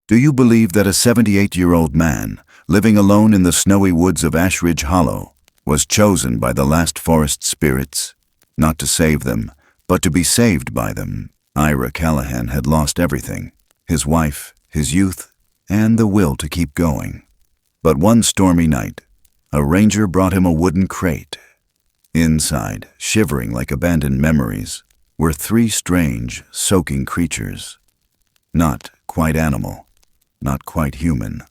Do you believe that a 78-year-old man, living alone in the snowy woods of Ash Ridge Hollow, was chosen by the last forest spirits, not to save them, but to be saved by them? Ira Callahan had lost everything, his wife, his youth, and the will to keep going. But one stormy night, a ranger brought him a wooden crate. Inside, shivering like abandoned memories, were 3 strange, soaking creatures. Not quite animal, not quite human.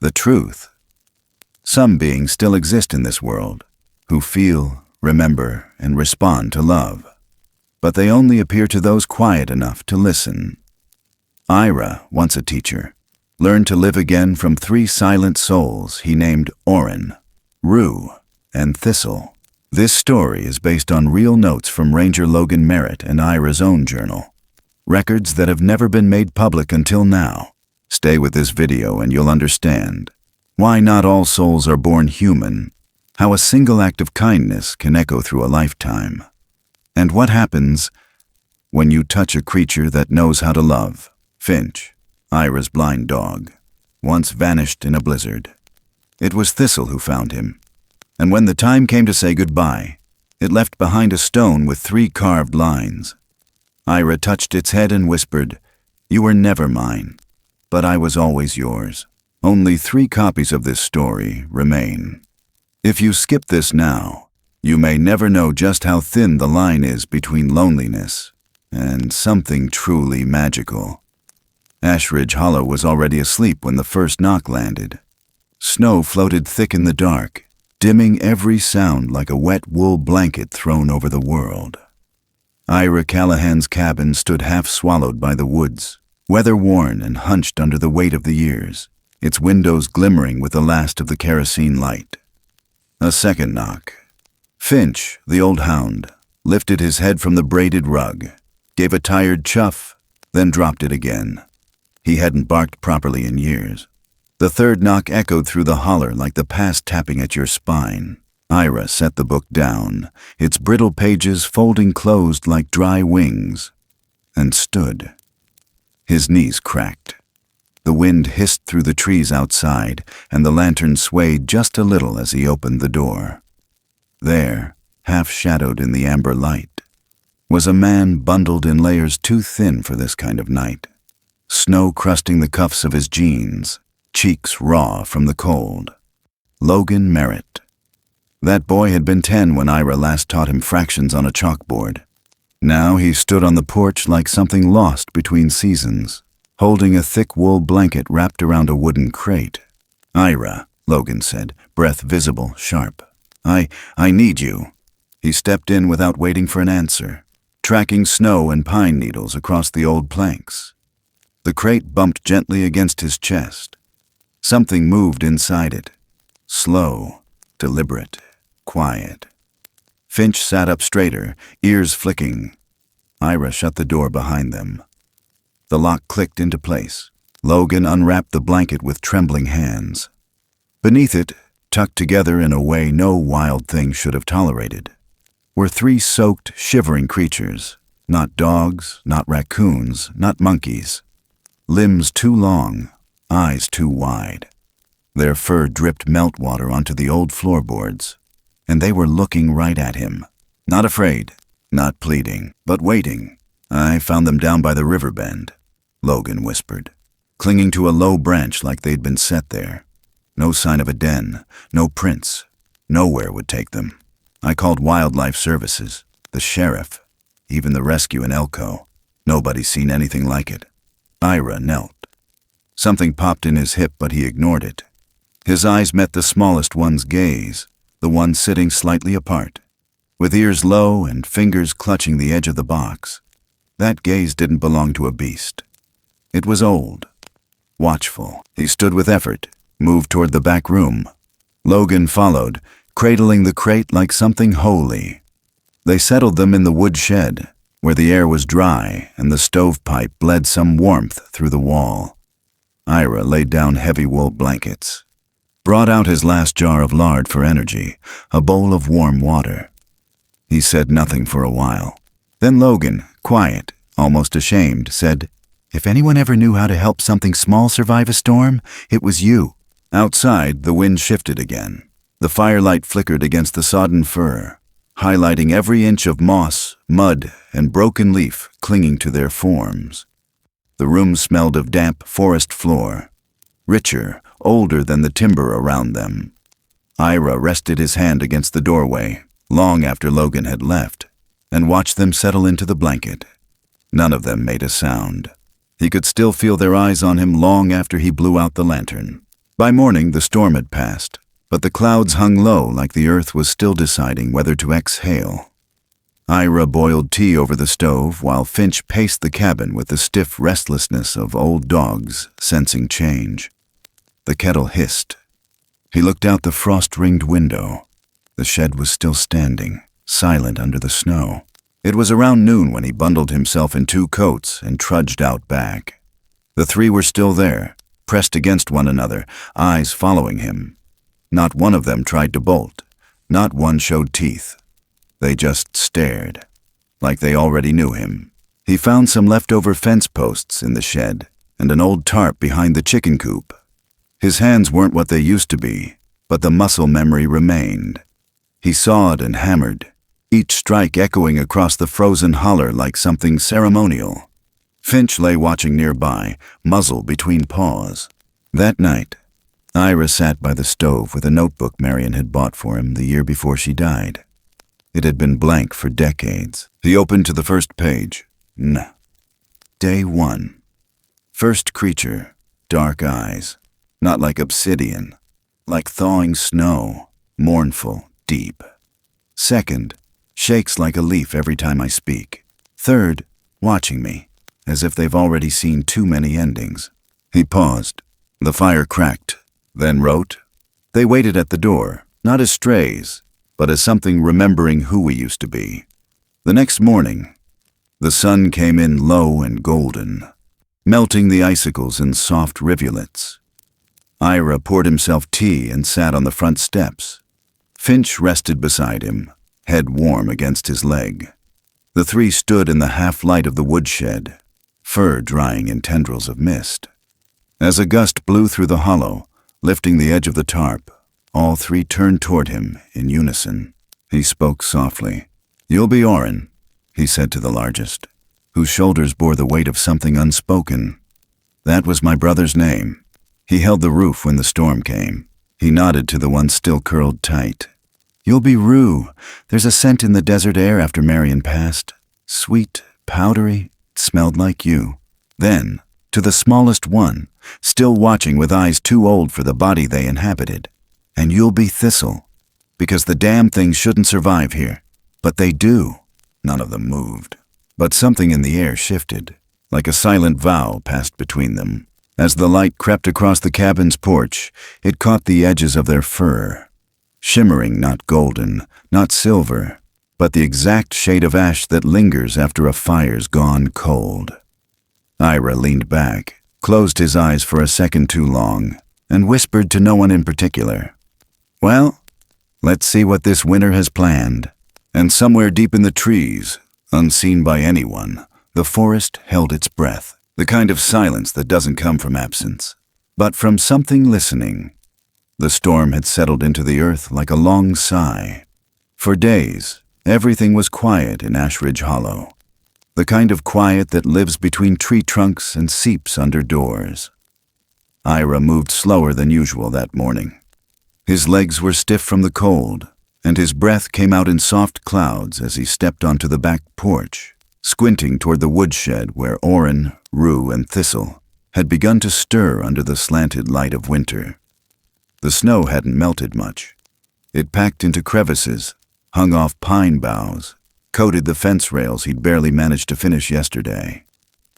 The truth: some beings still exist in this world, who feel, remember, and respond to love. But they only appear to those quiet enough to listen. Ira, once a teacher, learned to live again from 3 silent souls he named Orrin, Rue, and Thistle. This story is based on real notes from Ranger Logan Merrit and Ira's own journal, records that have never been made public until now. Stay with this video and you'll understand why not all souls are born human, how a single act of kindness can echo through a lifetime, and what happens when you touch a creature that knows how to love. Finch, Ira's blind dog, once vanished in a blizzard. It was Thistle who found him, and when the time came to say goodbye, it left behind a stone with 3 carved lines. Ira touched its head and whispered, "You were never mine, but I was always yours." Only 3 copies of this story remain. If you skip this now, you may never know just how thin the line is between loneliness and something truly magical. Ash Ridge Hollow was already asleep when the first knock landed. Snow floated thick in the dark, dimming every sound like a wet wool blanket thrown over the world. Ira Callahan's cabin stood half swallowed by the woods, weather-worn and hunched under the weight of the years, its windows glimmering with the last of the kerosene light. A second knock. Finch, the old hound, lifted his head from the braided rug, gave a tired chuff, then dropped it again. He hadn't barked properly in years. The third knock echoed through the holler like the past tapping at your spine. Ira set the book down, its brittle pages folding closed like dry wings, and stood. His knees cracked. The wind hissed through the trees outside, and the lantern swayed just a little as he opened the door. There, half-shadowed in the amber light, was a man bundled in layers too thin for this kind of night. Snow crusting the cuffs of his jeans, cheeks raw from the cold. Logan Merrit. That boy had been 10 when Ira last taught him fractions on a chalkboard. Now he stood on the porch like something lost between seasons, holding a thick wool blanket wrapped around a wooden crate. "Ira," Logan said, breath visible, sharp. I need you." He stepped in without waiting for an answer, tracking snow and pine needles across the old planks. The crate bumped gently against his chest. Something moved inside it. Slow, deliberate, quiet. Finch sat up straighter, ears flicking. Ira shut the door behind them. The lock clicked into place. Logan unwrapped the blanket with trembling hands. Beneath it, tucked together in a way no wild thing should have tolerated, were 3 soaked, shivering creatures. Not dogs, not raccoons, not monkeys. Limbs too long, eyes too wide. Their fur dripped meltwater onto the old floorboards, and they were looking right at him. Not afraid, not pleading, but waiting. "I found them down by the river bend," Logan whispered, clinging to a low branch like they'd been set there. No sign of a den, no prints. Nowhere would take them. I called Wildlife Services, the sheriff, even the rescue in Elko. Nobody's seen anything like it. Ira knelt. Something popped in his hip, but he ignored it. His eyes met the smallest one's gaze, the one sitting slightly apart, with ears low and fingers clutching the edge of the box. That gaze didn't belong to a beast. It was old, watchful. He stood with effort, moved toward the back room. Logan followed, cradling the crate like something holy. They settled them in the wood shed, where the air was dry and the stovepipe bled some warmth through the wall. Ira laid down heavy wool blankets, brought out his last jar of lard for energy, a bowl of warm water. He said nothing for a while. Then Logan, quiet, almost ashamed, said, If anyone ever knew how to help something small survive a storm, it was you." Outside, the wind shifted again. The firelight flickered against the sodden fir, highlighting every inch of moss, mud, and broken leaf clinging to their forms. The room smelled of damp forest floor, richer, older than the timber around them. Ira rested his hand against the doorway, long after Logan had left, and watched them settle into the blanket. None of them made a sound. He could still feel their eyes on him long after he blew out the lantern. By morning, the storm had passed, but the clouds hung low like the earth was still deciding whether to exhale. Ira boiled tea over the stove while Finch paced the cabin with the stiff restlessness of old dogs sensing change. The kettle hissed. He looked out the frost-ringed window. The shed was still standing, silent under the snow. It was around noon when he bundled himself in 2 coats and trudged out back. The 3 were still there, pressed against one another, eyes following him. Not one of them tried to bolt. Not one showed teeth. They just stared, like they already knew him. He found some leftover fence posts in the shed and an old tarp behind the chicken coop. His hands weren't what they used to be, but the muscle memory remained. He sawed and hammered, each strike echoing across the frozen holler like something ceremonial. Finch lay watching nearby, muzzle between paws. That night, Ira sat by the stove with a notebook Marion had bought for him the year before she died. It had been blank for decades. He opened to the first page. Day 1. First creature, dark eyes. Not like obsidian, like thawing snow, mournful, deep. Second, shakes like a leaf every time I speak. Third, watching me, as if they've already seen too many endings. He paused. The fire cracked, then wrote. They waited at the door, not as strays, but as something remembering who we used to be. The next morning, the sun came in low and golden, melting the icicles in soft rivulets. Ira poured himself tea and sat on the front steps. Finch rested beside him, head warm against his leg. The 3 stood in the half-light of the woodshed, fur drying in tendrils of mist. As a gust blew through the hollow, lifting the edge of the tarp, all 3 turned toward him in unison. He spoke softly. "You'll be Orrin," he said to the largest, whose shoulders bore the weight of something unspoken. "That was my brother's name." He held the roof when the storm came. He nodded to the one still curled tight. "You'll be Rue. There's a scent in the desert air after Marion passed. Sweet, powdery, it smelled like you." Then, to the smallest one, still watching with eyes too old for the body they inhabited. "And you'll be Thistle, because the damn things shouldn't survive here. But they do." None of them moved. But something in the air shifted, like a silent vow passed between them. As the light crept across the cabin's porch, it caught the edges of their fur. Shimmering, not golden, not silver, but the exact shade of ash that lingers after a fire's gone cold. Ira leaned back, closed his eyes for a second too long, and whispered to no one in particular. "Well, let's see what this winter has planned." And somewhere deep in the trees, unseen by anyone, the forest held its breath. The kind of silence that doesn't come from absence, but from something listening. The storm had settled into the earth like a long sigh. For days, everything was quiet in Ashridge Hollow. The kind of quiet that lives between tree trunks and seeps under doors. Ira moved slower than usual that morning. His legs were stiff from the cold, and his breath came out in soft clouds as he stepped onto the back porch, squinting toward the woodshed where Orrin, Rue, and Thistle had begun to stir under the slanted light of winter. The snow hadn't melted much. It packed into crevices, hung off pine boughs, coated the fence rails he'd barely managed to finish yesterday.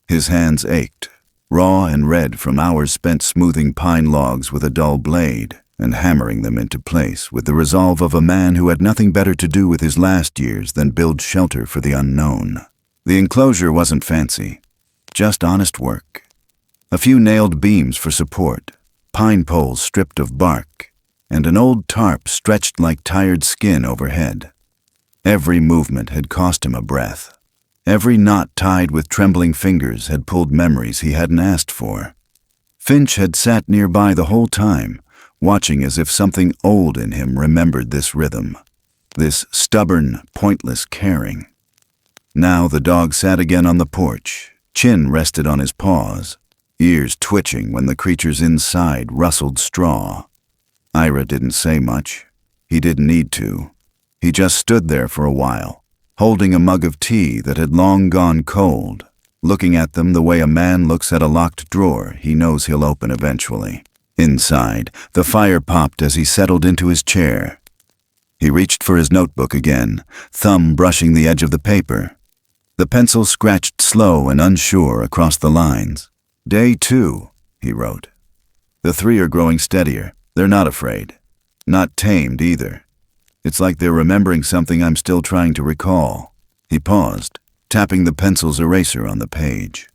His hands ached, raw and red from hours spent smoothing pine logs with a dull blade and hammering them into place with the resolve of a man who had nothing better to do with his last years than build shelter for the unknown. The enclosure wasn't fancy, just honest work. A few nailed beams for support, pine poles stripped of bark, and an old tarp stretched like tired skin overhead. Every movement had cost him a breath. Every knot tied with trembling fingers had pulled memories he hadn't asked for. Finch had sat nearby the whole time, watching as if something old in him remembered this rhythm, this stubborn, pointless caring. Now the dog sat again on the porch, chin rested on his paws, ears twitching when the creatures inside rustled straw. Ira didn't say much. He didn't need to. He just stood there for a while, holding a mug of tea that had long gone cold, looking at them the way a man looks at a locked drawer he knows he'll open eventually. Inside, the fire popped as he settled into his chair. He reached for his notebook again, thumb brushing the edge of the paper. The pencil scratched slow and unsure across the lines. "Day 2, he wrote. "The 3 are growing steadier. They're not afraid. Not tamed either. It's like they're remembering something I'm still trying to recall." He paused, tapping the pencil's eraser on the page.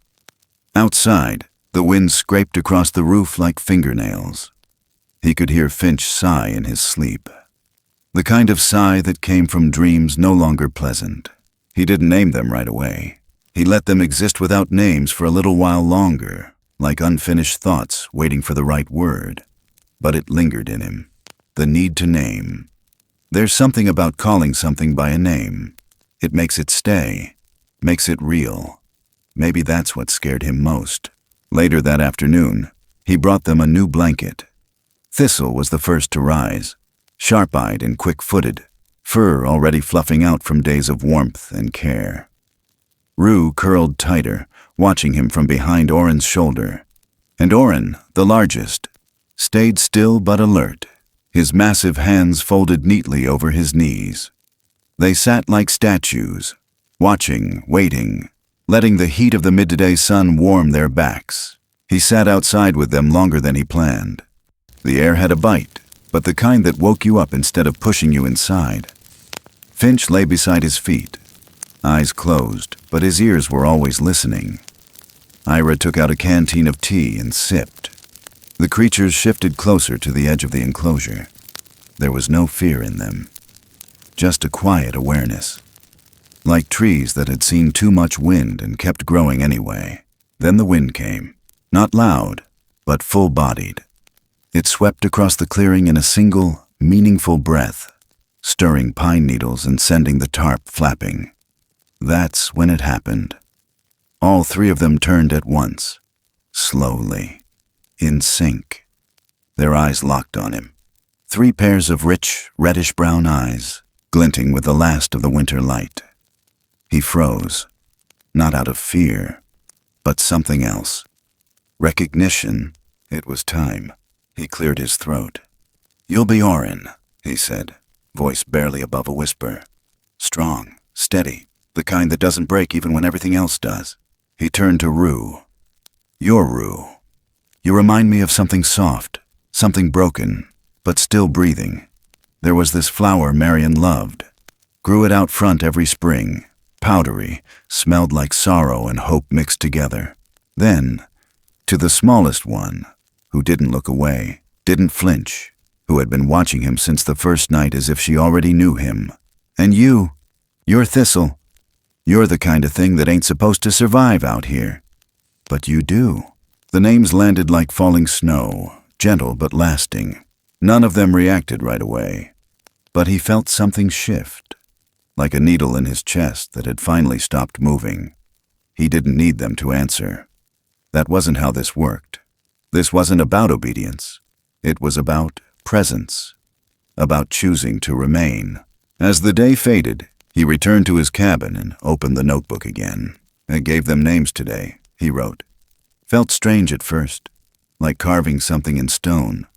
Outside, the wind scraped across the roof like fingernails. He could hear Finch sigh in his sleep. The kind of sigh that came from dreams no longer pleasant. He didn't name them right away. He let them exist without names for a little while longer, like unfinished thoughts waiting for the right word. But it lingered in him. The need to name. There's something about calling something by a name. It makes it stay, makes it real. Maybe that's what scared him most. Later that afternoon, he brought them a new blanket. Thistle was the first to rise, sharp-eyed and quick-footed, fur already fluffing out from days of warmth and care. Rue curled tighter, watching him from behind Orin's shoulder. And Orrin, the largest, stayed still but alert, his massive hands folded neatly over his knees. They sat like statues, watching, waiting, letting the heat of the midday sun warm their backs. He sat outside with them longer than he planned. The air had a bite, but the kind that woke you up instead of pushing you inside. Finch lay beside his feet, eyes closed, but his ears were always listening. Ira took out a canteen of tea and sipped. The creatures shifted closer to the edge of the enclosure. There was no fear in them, just a quiet awareness, like trees that had seen too much wind and kept growing anyway. Then the wind came, not loud, but full-bodied. It swept across the clearing in a single, meaningful breath, stirring pine needles and sending the tarp flapping. That's when it happened. All 3 of them turned at once, slowly, in sync. Their eyes locked on him. 3 pairs of rich, reddish-brown eyes, glinting with the last of the winter light. He froze, not out of fear, but something else. Recognition. It was time. He cleared his throat. "You'll be Orrin," he said, voice barely above a whisper. Strong, steady, the kind that doesn't break even when everything else does. He turned to Rue. "You're Rue. You remind me of something soft, something broken, but still breathing. There was this flower Marion loved. Grew it out front every spring, powdery, smelled like sorrow and hope mixed together. Then, to the smallest one, who didn't look away, didn't flinch, who had been watching him since the first night as if she already knew him. And you're Thistle. You're the kind of thing that ain't supposed to survive out here. But you do." The names landed like falling snow, gentle but lasting. None of them reacted right away. But he felt something shift, like a needle in his chest that had finally stopped moving. He didn't need them to answer. That wasn't how this worked. This wasn't about obedience. It was about presence, about choosing to remain. As the day faded, he returned to his cabin and opened the notebook again. "I gave them names today," he wrote. "Felt strange at first, like carving something in stone,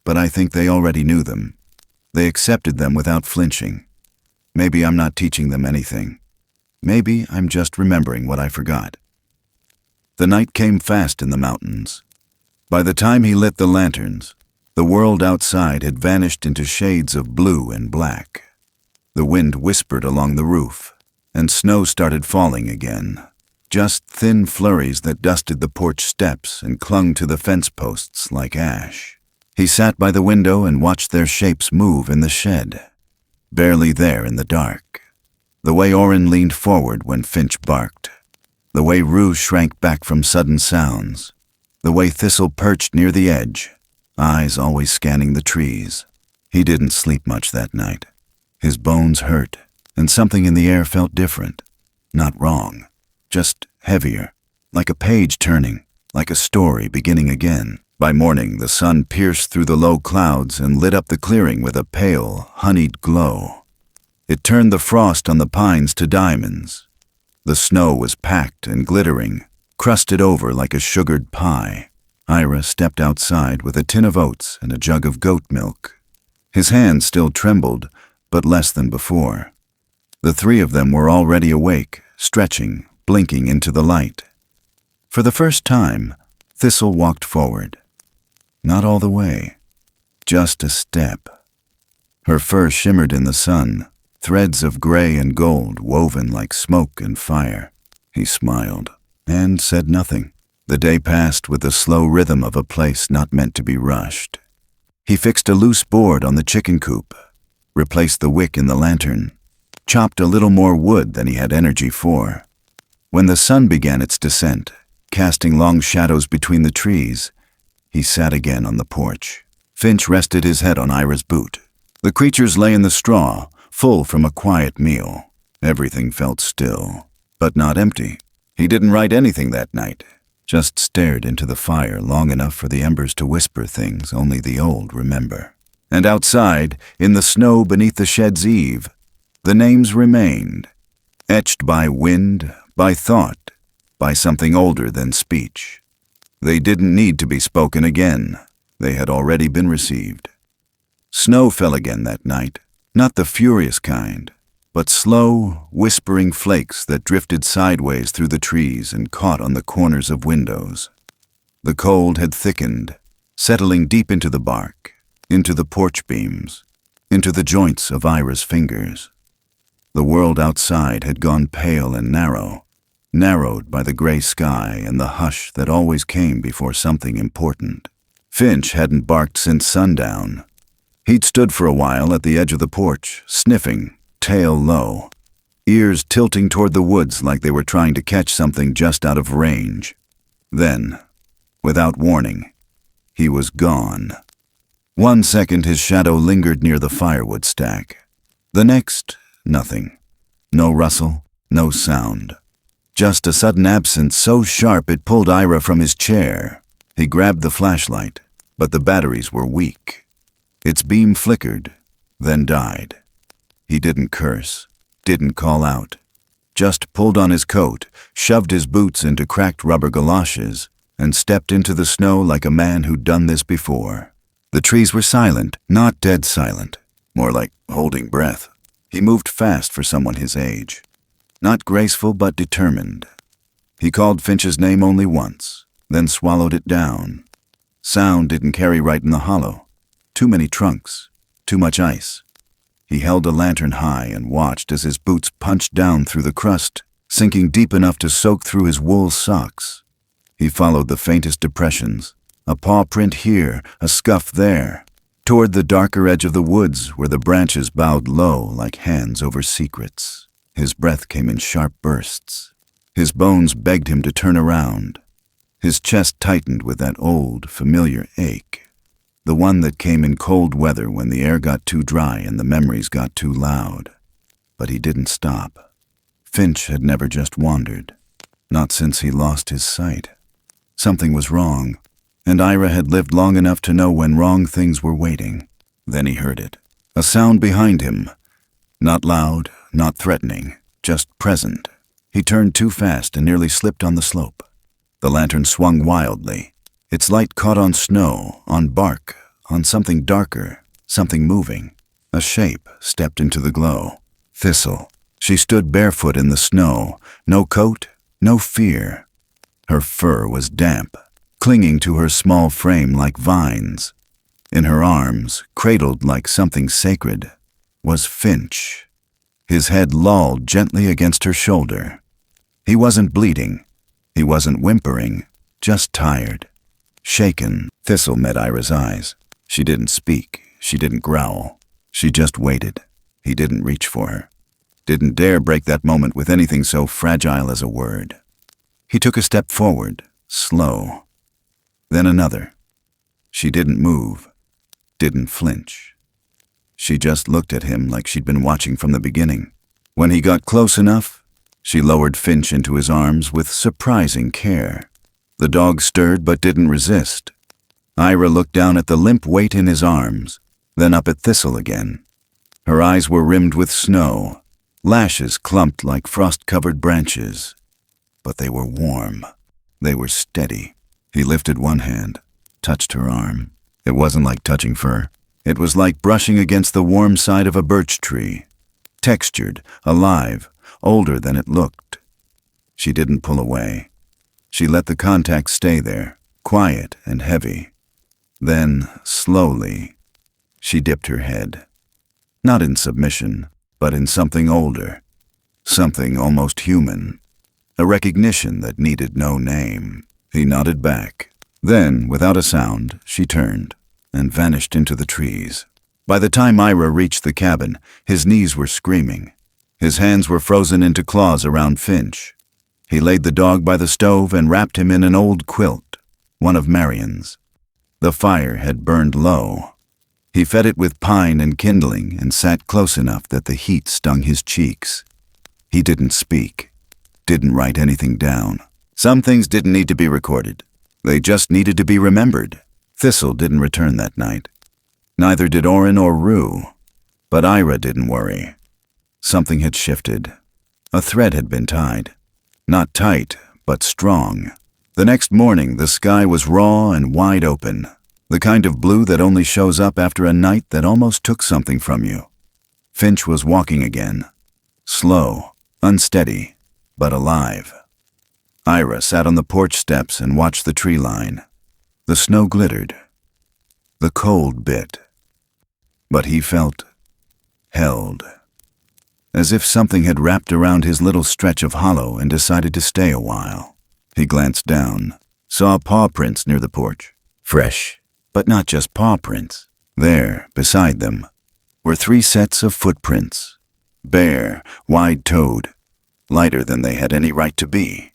but I think they already knew them. They accepted them without flinching. Maybe I'm not teaching them anything. Maybe I'm just remembering what I forgot." The night came fast in the mountains. By the time he lit the lanterns, the world outside had vanished into shades of blue and black. The wind whispered along the roof, and snow started falling again. Just thin flurries that dusted the porch steps and clung to the fence posts like ash. He sat by the window and watched their shapes move in the shed, barely there in the dark. The way Orrin leaned forward when Finch barked. The way Rue shrank back from sudden sounds. The way Thistle perched near the edge, eyes always scanning the trees. He didn't sleep much that night. His bones hurt, and something in the air felt different. Not wrong, just heavier, like a page turning, like a story beginning again. By morning, the sun pierced through the low clouds and lit up the clearing with a pale, honeyed glow. It turned the frost on the pines to diamonds. The snow was packed and glittering, crusted over like a sugared pie. Ira stepped outside with a tin of oats and a jug of goat milk. His hand still trembled, but less than before. The three of them were already awake, stretching, blinking into the light. For the first time, Thistle walked forward. Not all the way, just a step. Her fur shimmered in the sun, threads of gray and gold woven like smoke and fire. He smiled and said nothing. The day passed with the slow rhythm of a place not meant to be rushed. He fixed a loose board on the chicken coop, replaced the wick in the lantern, chopped a little more wood than he had energy for. When the sun began its descent, casting long shadows between the trees, he sat again on the porch. Finch rested his head on Ira's boot. The creatures lay in the straw, full from a quiet meal. Everything felt still, but not empty. He didn't write anything that night, just stared into the fire long enough for the embers to whisper things only the old remember. And outside, in the snow beneath the shed's eave, the names remained, etched by wind, by thought, by something older than speech. They didn't need to be spoken again. They had already been received. Snow fell again that night, not the furious kind, but slow, whispering flakes that drifted sideways through the trees and caught on the corners of windows. The cold had thickened, settling deep into the bark, into the porch beams, into the joints of Ira's fingers. The world outside had gone pale and narrow, narrowed by the gray sky and the hush that always came before something important. Finch hadn't barked since sundown. He'd stood for a while at the edge of the porch, sniffing, tail low, ears tilting toward the woods like they were trying to catch something just out of range. Then, without warning, he was gone. 1 second his shadow lingered near the firewood stack. The next, nothing. No rustle, no sound. Just a sudden absence so sharp it pulled Ira from his chair. He grabbed the flashlight, but the batteries were weak. Its beam flickered, then died. He didn't curse, didn't call out, just pulled on his coat, shoved his boots into cracked rubber galoshes, and stepped into the snow like a man who'd done this before. The trees were silent, not dead silent, more like holding breath. He moved fast for someone his age. Not graceful but determined. He called Finch's name only once, then swallowed it down. Sound didn't carry right in the hollow. Too many trunks, too much ice. He held a lantern high and watched as his boots punched down through the crust, sinking deep enough to soak through his wool socks. He followed the faintest depressions, a paw print here, a scuff there, toward the darker edge of the woods where the branches bowed low like hands over secrets. His breath came in sharp bursts. His bones begged him to turn around. His chest tightened with that old, familiar ache, the one that came in cold weather when the air got too dry and the memories got too loud. But he didn't stop. Finch had never just wandered, not since he lost his sight. Something was wrong, and Ira had lived long enough to know when wrong things were waiting. Then he heard it, a sound behind him, not loud, not threatening, just present. He turned too fast and nearly slipped on the slope. The lantern swung wildly. Its light caught on snow, on bark, on something darker, something moving. A shape stepped into the glow. Thistle. She stood barefoot in the snow, no coat, no fear. Her fur was damp, clinging to her small frame like vines. In her arms, cradled like something sacred, was Finch. His head lolled gently against her shoulder. He wasn't bleeding. He wasn't whimpering, just tired. Shaken, Thistle met Ira's eyes. She didn't speak. She didn't growl. She just waited. He didn't reach for her. Didn't dare break that moment with anything so fragile as a word. He took a step forward, slow. Then another. She didn't move, didn't flinch. She just looked at him like she'd been watching from the beginning. When he got close enough, she lowered Finch into his arms with surprising care. The dog stirred but didn't resist. Ira looked down at the limp weight in his arms, then up at Thistle again. Her eyes were rimmed with snow, lashes clumped like frost-covered branches. But they were warm. They were steady. He lifted one hand, touched her arm. It wasn't like touching fur. It was like brushing against the warm side of a birch tree. Textured, alive, older than it looked. She didn't pull away. She let the contact stay there, quiet and heavy. Then, slowly, she dipped her head. Not in submission, but in something older. Something almost human. A recognition that needed no name. He nodded back. Then, without a sound, she turned and vanished into the trees. By the time Ira reached the cabin, his knees were screaming. His hands were frozen into claws around Finch. He laid the dog by the stove and wrapped him in an old quilt, one of Marion's. The fire had burned low. He fed it with pine and kindling and sat close enough that the heat stung his cheeks. He didn't speak, didn't write anything down. Some things didn't need to be recorded. They just needed to be remembered. Thistle didn't return that night. Neither did Orrin or Rue. But Ira didn't worry. Something had shifted. A thread had been tied. Not tight, but strong. The next morning, the sky was raw and wide open. The kind of blue that only shows up after a night that almost took something from you. Finch was walking again. Slow, unsteady, but alive. Ira sat on the porch steps and watched the tree line. The snow glittered. The cold bit. But he felt held. As if something had wrapped around his little stretch of hollow and decided to stay a while. He glanced down, saw paw prints near the porch. Fresh, but not just paw prints. There, beside them, were 3 sets of footprints. Bare, wide-toed, lighter than they had any right to be.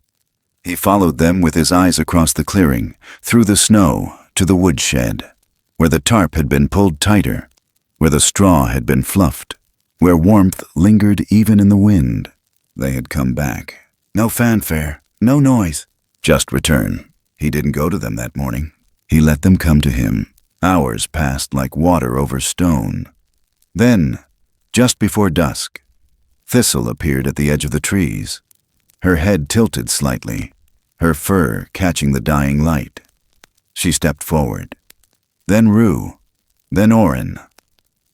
He followed them with his eyes across the clearing, through the snow, to the woodshed, where the tarp had been pulled tighter, where the straw had been fluffed, where warmth lingered even in the wind. They had come back. No fanfare, no noise, just return. He didn't go to them that morning. He let them come to him. Hours passed like water over stone. Then, just before dusk, Thistle appeared at the edge of the trees. Her head tilted slightly, her fur catching the dying light. She stepped forward. Then Rue, then Orrin.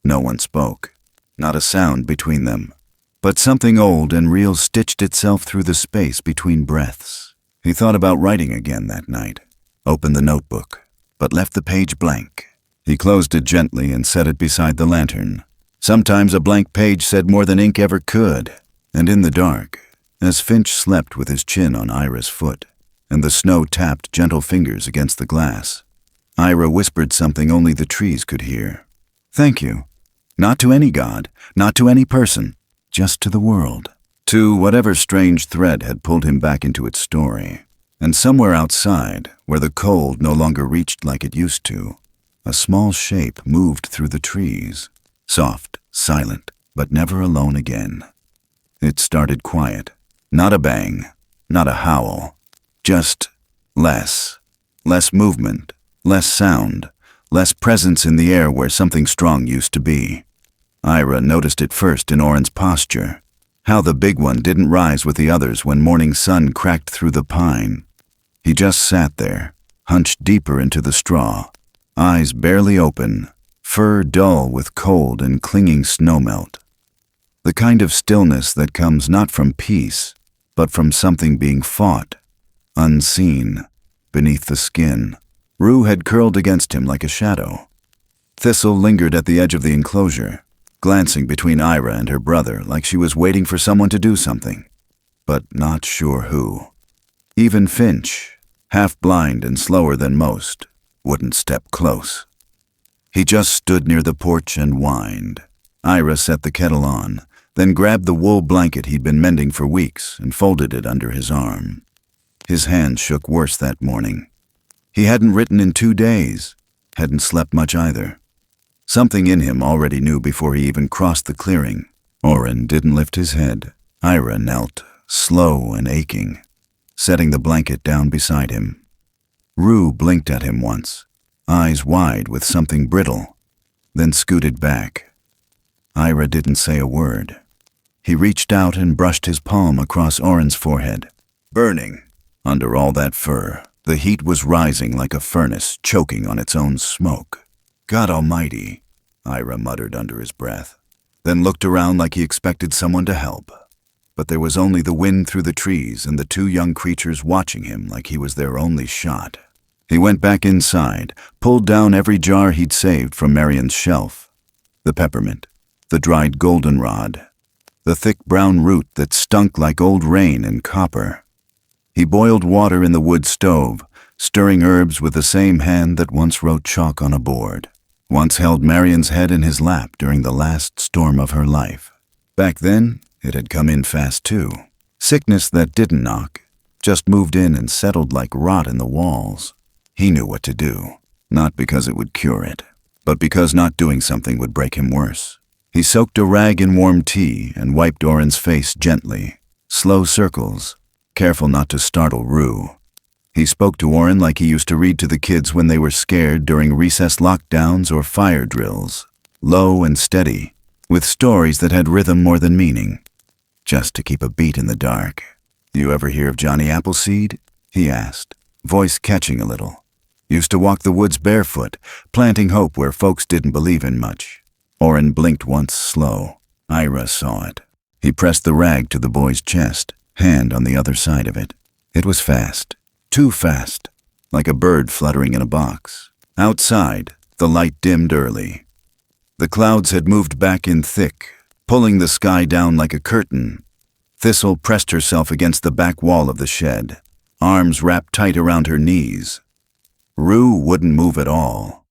No one spoke, not a sound between them. But something old and real stitched itself through the space between breaths. He thought about writing again that night, opened the notebook, but left the page blank. He closed it gently and set it beside the lantern. Sometimes a blank page said more than ink ever could. And in the dark, as Finch slept with his chin on Ira's foot, and the snow tapped gentle fingers against the glass, Ira whispered something only the trees could hear. Thank you. Not to any god, not to any person, just to the world. To whatever strange thread had pulled him back into its story. And somewhere outside, where the cold no longer reached like it used to, a small shape moved through the trees. Soft, silent, but never alone again. It started quiet. Not a bang, not a howl. Just less. Less movement, less sound, less presence in the air where something strong used to be. Ira noticed it first in Orin's posture. How the big one didn't rise with the others when morning sun cracked through the pine. He just sat there, hunched deeper into the straw, eyes barely open, fur dull with cold and clinging snowmelt. The kind of stillness that comes not from peace, but from something being fought, unseen, beneath the skin. Rue had curled against him like a shadow. Thistle lingered at the edge of the enclosure, glancing between Ira and her brother like she was waiting for someone to do something, but not sure who. Even Finch, half blind and slower than most, wouldn't step close. He just stood near the porch and whined. Ira set the kettle on, then grabbed the wool blanket he'd been mending for weeks and folded it under his arm. His hands shook worse that morning. He hadn't written in 2 days, hadn't slept much either. Something in him already knew before he even crossed the clearing. Orrin didn't lift his head. Ira knelt, slow and aching, setting the blanket down beside him. Rue blinked at him once, eyes wide with something brittle, then scooted back. Ira didn't say a word. He reached out and brushed his palm across Orrin's forehead. Burning. Under all that fur, the heat was rising like a furnace, choking on its own smoke. God almighty, Ira muttered under his breath, then looked around like he expected someone to help. But there was only the wind through the trees and the 2 young creatures watching him like he was their only shot. He went back inside, pulled down every jar he'd saved from Marian's shelf. The peppermint, the dried goldenrod, the thick brown root that stunk like old rain and copper. He boiled water in the wood stove, stirring herbs with the same hand that once wrote chalk on a board, once held Marian's head in his lap during the last storm of her life. Back then, it had come in fast too. Sickness that didn't knock, just moved in and settled like rot in the walls. He knew what to do, not because it would cure it, but because not doing something would break him worse. He soaked a rag in warm tea and wiped Orrin's face gently, slow circles, careful not to startle Rue. He spoke to Orrin like he used to read to the kids when they were scared during recess lockdowns or fire drills, low and steady, with stories that had rhythm more than meaning, just to keep a beat in the dark. You ever hear of Johnny Appleseed? He asked, voice catching a little. Used to walk the woods barefoot, planting hope where folks didn't believe in much. Orrin blinked once slow. Ira saw it. He pressed the rag to the boy's chest, hand on the other side of it. It was fast, too fast, like a bird fluttering in a box. Outside, the light dimmed early. The clouds had moved back in thick, pulling the sky down like a curtain. Thistle pressed herself against the back wall of the shed, arms wrapped tight around her knees. Rue wouldn't move at all.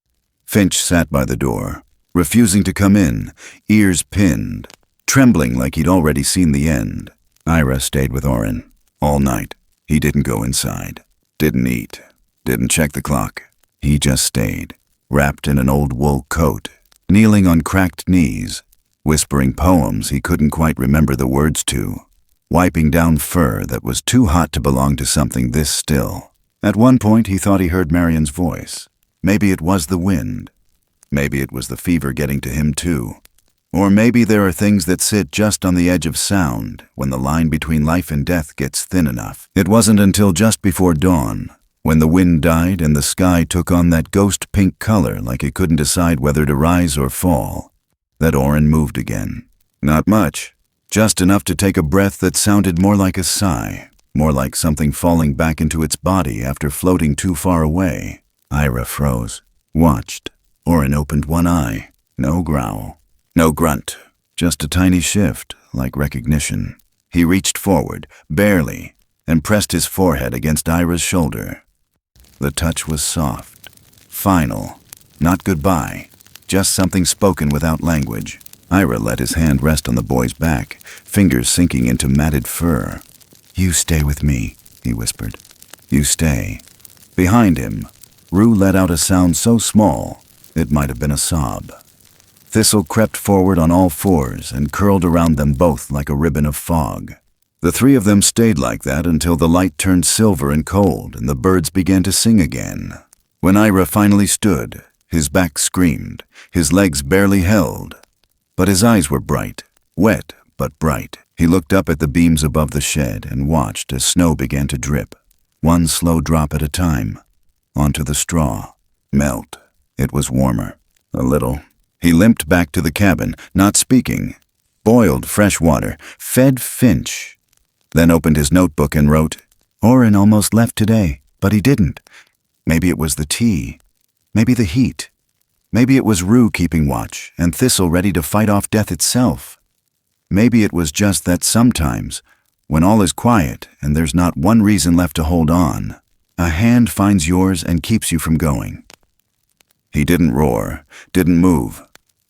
Finch sat by the door, refusing to come in, ears pinned, trembling like he'd already seen the end. Ira stayed with Orrin all night. He didn't go inside, didn't eat, didn't check the clock. He just stayed, wrapped in an old wool coat, kneeling on cracked knees, whispering poems he couldn't quite remember the words to, wiping down fur that was too hot to belong to something this still. At one point he thought he heard Marian's voice. Maybe it was the wind. Maybe it was the fever getting to him too. Or maybe there are things that sit just on the edge of sound when the line between life and death gets thin enough. It wasn't until just before dawn, when the wind died and the sky took on that ghost pink color like it couldn't decide whether to rise or fall, that Orrin moved again. Not much, just enough to take a breath that sounded more like a sigh, more like something falling back into its body after floating too far away. Ira froze, watched. Orrin opened one eye. No growl, no grunt, just a tiny shift, like recognition. He reached forward, barely, and pressed his forehead against Ira's shoulder. The touch was soft, final, not goodbye, just something spoken without language. Ira let his hand rest on the boy's back, fingers sinking into matted fur. "You stay with me," he whispered. "You stay." Behind him, Rue let out a sound so small it might have been a sob. Thistle crept forward on all fours and curled around them both like a ribbon of fog. The 3 of them stayed like that until the light turned silver and cold and the birds began to sing again. When Ira finally stood, his back screamed, his legs barely held. But his eyes were bright, wet but bright. He looked up at the beams above the shed and watched as snow began to drip, one slow drop at a time, onto the straw. Melt. It was warmer. A little. He limped back to the cabin, not speaking. Boiled fresh water, fed Finch. Then opened his notebook and wrote, "Orrin almost left today, but he didn't. Maybe it was the tea. Maybe the heat. Maybe it was Rue keeping watch and Thistle ready to fight off death itself. Maybe it was just that sometimes, when all is quiet and there's not one reason left to hold on, a hand finds yours and keeps you from going." He didn't roar, didn't move,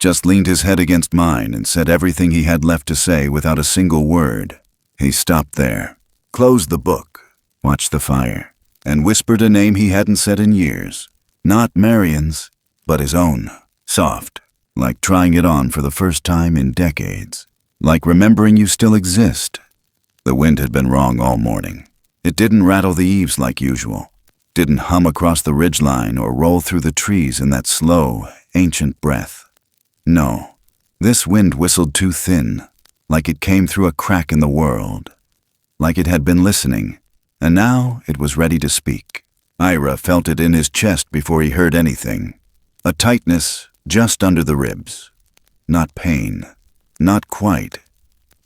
just leaned his head against mine and said everything he had left to say without a single word. He stopped there, closed the book, watched the fire, and whispered a name he hadn't said in years. Not Marion's, but his own. Soft, like trying it on for the first time in decades. Like remembering you still exist. The wind had been wrong all morning. It didn't rattle the eaves like usual. Didn't hum across the ridgeline or roll through the trees in that slow, ancient breath. No, this wind whistled too thin, like it came through a crack in the world. Like it had been listening, and now it was ready to speak. Ira felt it in his chest before he heard anything. A tightness just under the ribs. Not pain, not quite,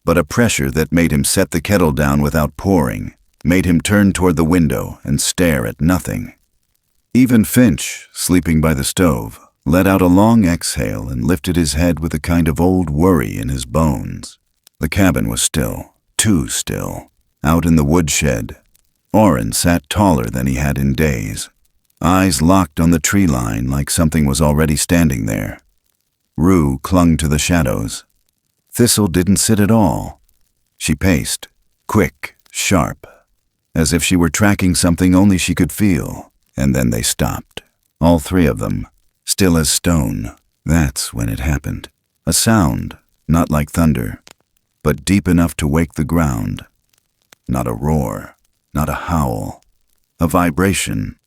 but a pressure that made him set the kettle down without pouring, made him turn toward the window and stare at nothing. Even Finch, sleeping by the stove, let out a long exhale and lifted his head with a kind of old worry in his bones. The cabin was still, too still. Out in the woodshed, Orrin sat taller than he had in days, eyes locked on the tree line like something was already standing there. Rue clung to the shadows. Thistle didn't sit at all. She paced, quick, sharp, as if she were tracking something only she could feel, and then they stopped. All three of them, still as stone. That's when it happened. A sound, not like thunder, but deep enough to wake the ground. Not a roar, not a howl. A vibration,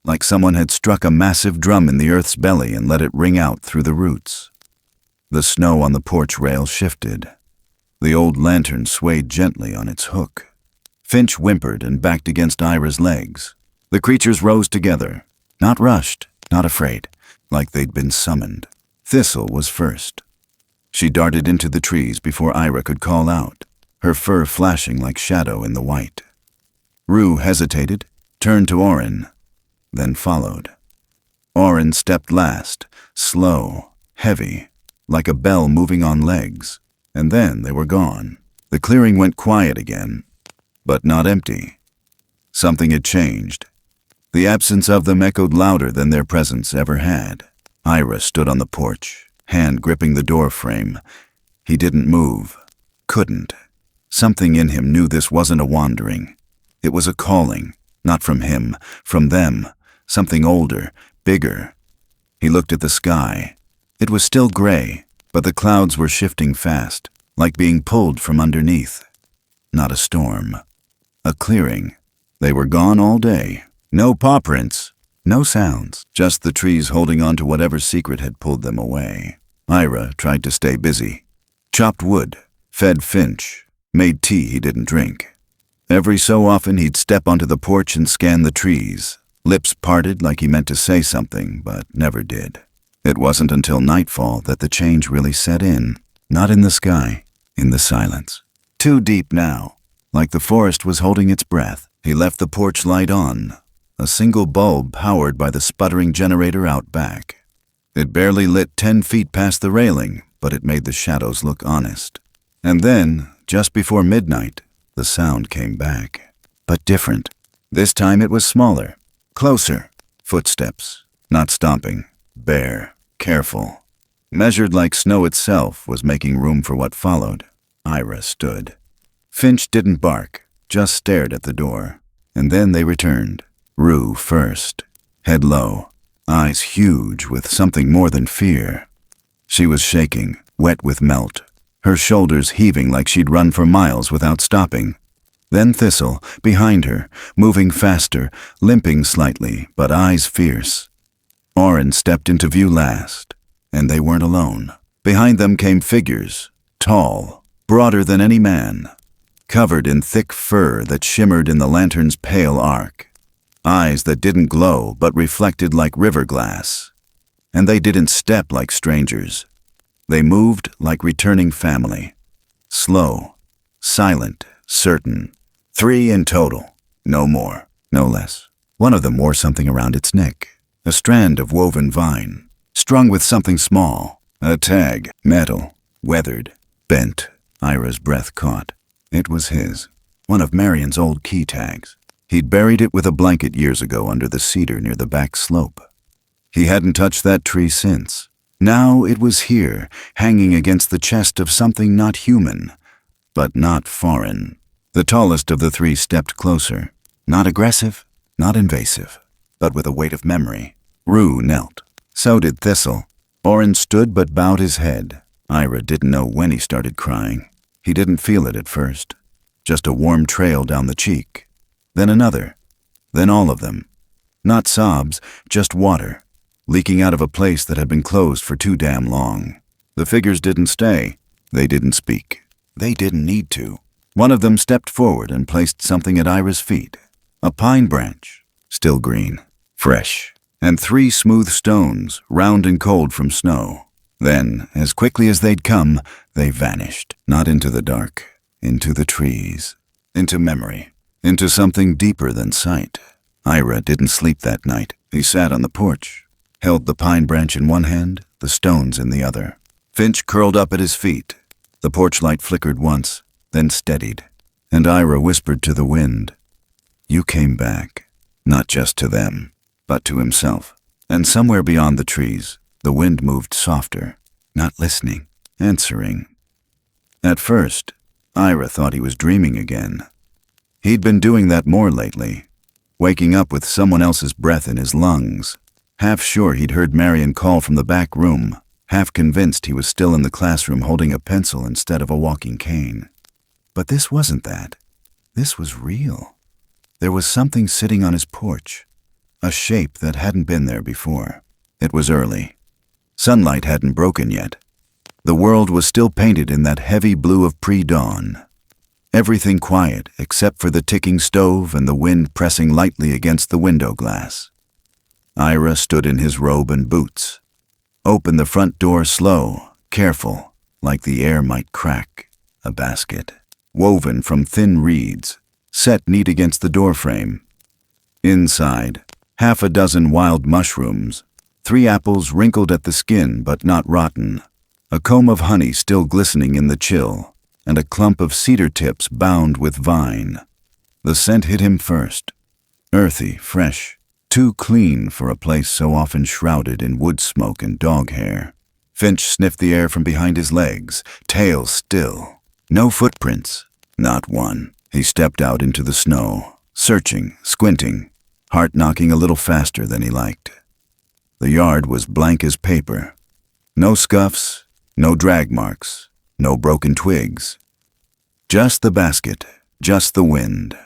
like someone had struck a massive drum in the earth's belly and let it ring out through the roots. The snow on the porch rail shifted. The old lantern swayed gently on its hook. Finch whimpered and backed against Ira's legs. The creatures rose together, not rushed, not afraid, like they'd been summoned. Thistle was first. She darted into the trees before Ira could call out, her fur flashing like shadow in the white. Rue hesitated, turned to Orrin, then followed. Orrin stepped last, slow, heavy, like a bell moving on legs, and then they were gone. The clearing went quiet again, but not empty. Something had changed. The absence of them echoed louder than their presence ever had. Ira stood on the porch, hand gripping the door frame. He didn't move, couldn't. Something in him knew this wasn't a wandering. It was a calling, not from him, from them, something older, bigger. He looked at the sky. It was still gray, but the clouds were shifting fast, like being pulled from underneath. Not a storm. A clearing. They were gone all day. No paw prints, no sounds, just the trees holding on to whatever secret had pulled them away. Ira tried to stay busy. Chopped wood, fed Finch, made tea he didn't drink. Every so often he'd step onto the porch and scan the trees, lips parted like he meant to say something, but never did. It wasn't until nightfall that the change really set in, not in the sky, in the silence. Too deep now, like the forest was holding its breath. He left the porch light on, a single bulb powered by the sputtering generator out back. It barely lit 10 feet past the railing, but it made the shadows look honest. And then, just before midnight, the sound came back, but different. This time it was smaller, closer. Footsteps, not stomping, bare, careful. Measured like snow itself was making room for what followed. Ira stood. Finch didn't bark, just stared at the door. And then they returned. Rue first, head low, eyes huge with something more than fear. She was shaking, wet with melt, her shoulders heaving like she'd run for miles without stopping. Then Thistle, behind her, moving faster, limping slightly, but eyes fierce. Orrin stepped into view last, and they weren't alone. Behind them came figures, tall, broader than any man, covered in thick fur that shimmered in the lantern's pale arc. Eyes that didn't glow but reflected like river glass. And they didn't step like strangers. They moved like returning family. Slow, silent, certain. 3 in total. No more, no less. One of them wore something around its neck. A strand of woven vine, strung with something small. A tag, metal, weathered, bent. Ira's breath caught. It was his. One of Marion's old key tags. He'd buried it with a blanket years ago under the cedar near the back slope. He hadn't touched that tree since. Now it was here, hanging against the chest of something not human, but not foreign. The tallest of the three stepped closer. Not aggressive, not invasive, but with a weight of memory. Rue knelt. So did Thistle. Orrin stood but bowed his head. Ira didn't know when he started crying. He didn't feel it at first. Just a warm trail down the cheek. Then another. Then all of them. Not sobs, just water, leaking out of a place that had been closed for too damn long. The figures didn't stay. They didn't speak. They didn't need to. One of them stepped forward and placed something at Ira's feet. A pine branch, still green, fresh, and 3 smooth stones, round and cold from snow. Then, as quickly as they'd come, they vanished, not into the dark, into the trees, into memory, into something deeper than sight. Ira didn't sleep that night. He sat on the porch, held the pine branch in one hand, the stones in the other. Finch curled up at his feet. The porch light flickered once, then steadied, and Ira whispered to the wind, "You came back, not just to them, but to himself." And somewhere beyond the trees, the wind moved softer, not listening, answering. At first, Ira thought he was dreaming again. He'd been doing that more lately, waking up with someone else's breath in his lungs, half sure he'd heard Marion call from the back room, half convinced he was still in the classroom holding a pencil instead of a walking cane. But this wasn't that. This was real. There was something sitting on his porch, a shape that hadn't been there before. It was early. Sunlight hadn't broken yet. The world was still painted in that heavy blue of pre-dawn. Everything quiet except for the ticking stove and the wind pressing lightly against the window glass. Ira stood in his robe and boots. Opened the front door slow, careful, like the air might crack. A basket, woven from thin reeds, set neat against the doorframe. Inside, 6 wild mushrooms, 3 apples wrinkled at the skin but not rotten, a comb of honey still glistening in the chill, and a clump of cedar tips bound with vine. The scent hit him first. Earthy, fresh, too clean for a place so often shrouded in wood smoke and dog hair. Finch sniffed the air from behind his legs, tail still. No footprints, not one. He stepped out into the snow, searching, squinting, heart knocking a little faster than he liked. The yard was blank as paper. No scuffs, no drag marks, no broken twigs. Just the basket, just the wind.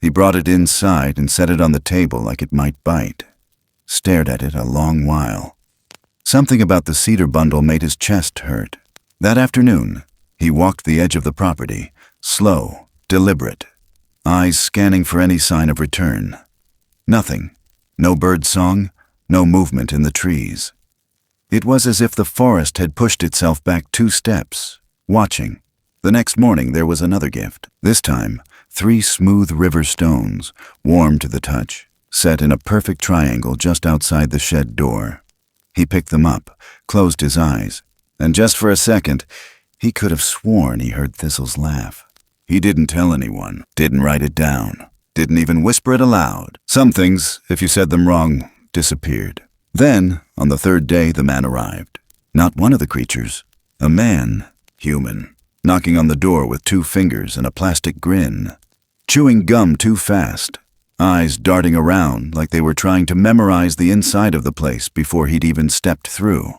He brought it inside and set it on the table like it might bite. Stared at it a long while. Something about the cedar bundle made his chest hurt. That afternoon, he walked the edge of the property, slow, deliberate, eyes scanning for any sign of return. Nothing. No bird song, no movement in the trees. It was as if the forest had pushed itself back 2 steps, watching. The next morning there was another gift. This time, 3 smooth river stones, warm to the touch, set in a perfect triangle just outside the shed door. He picked them up, closed his eyes, and just for a second, he could have sworn he heard Thistle's laugh. He didn't tell anyone, didn't write it down, didn't even whisper it aloud. Some things, if you said them wrong, disappeared. Then, on the 3rd day, the man arrived. Not one of the creatures. A man, human, knocking on the door with 2 fingers and a plastic grin. Chewing gum too fast, eyes darting around like they were trying to memorize the inside of the place before he'd even stepped through.